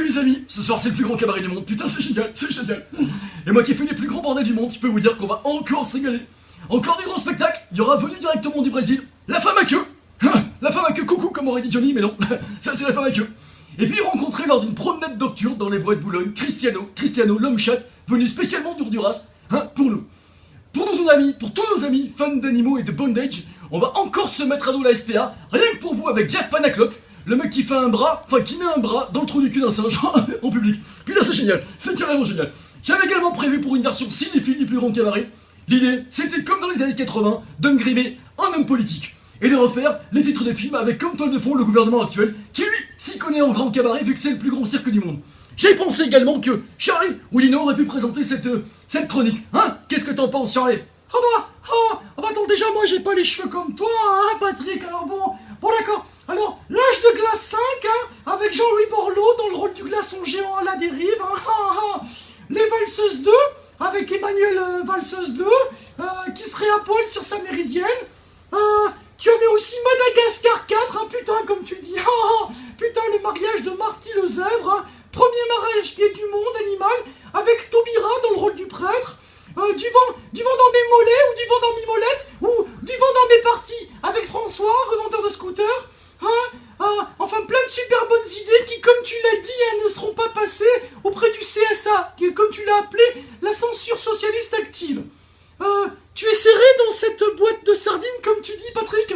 les amis, ce soir c'est le plus grand cabaret du monde, putain c'est génial, c'est génial. Et moi qui ai fait les plus grands bordels du monde, je peux vous dire qu'on va encore se régaler. Encore des grands spectacles, il y aura venu directement du Brésil, la femme à queue. La femme à queue, coucou comme aurait dit Johnny, mais non, ça c'est la femme à queue. Et puis rencontré lors d'une promenade nocturne dans les bois de Boulogne, Cristiano, l'homme chat, venu spécialement d'Honduras, pour nous. Pour tous nos amis, fans d'animaux et de bondage, on va encore se mettre à dos la SPA, rien que pour vous avec Jeff Panaclock, le mec qui met un bras dans le trou du cul d'un singe en public. Putain c'est génial, c'est carrément génial. J'avais également prévu pour une version cinéphile du plus grand cabaret. L'idée, c'était comme dans les années 80, de me grimer un homme politique. Et de refaire les titres des films avec comme toile de fond le gouvernement actuel, qui lui s'y connaît en grand cabaret vu que c'est le plus grand cirque du monde. J'ai pensé également que Charlie ou Lino aurait pu présenter cette chronique. Qu'est-ce que t'en penses, Charlie? Attends, déjà moi j'ai pas les cheveux comme toi, Patrick, alors bon d'accord. Alors, l'âge de glace 5, avec Jean-Louis Borloo dans le rôle du glaçon géant à la dérive, Les Valseuses 2, avec Emmanuel Valseuse 2, qui serait à poil sur sa méridienne. Tu avais aussi Madagascar 4, putain comme tu dis, putain le mariage de Marty le zèbre, premier mariage gay du monde animal, avec Taubira dans le rôle du prêtre. Du vent dans mes mollets, ou du vent dans mes molettes, ou du vent dans mes parties, avec François, revendeur de scooter. Enfin plein de super bonnes idées qui, comme tu l'as dit, ne seront pas passées auprès du CSA, qui est, comme tu l'as appelé, la censure socialiste active. Tu es serré dans cette boîte de sardines, comme tu dis, Patrick?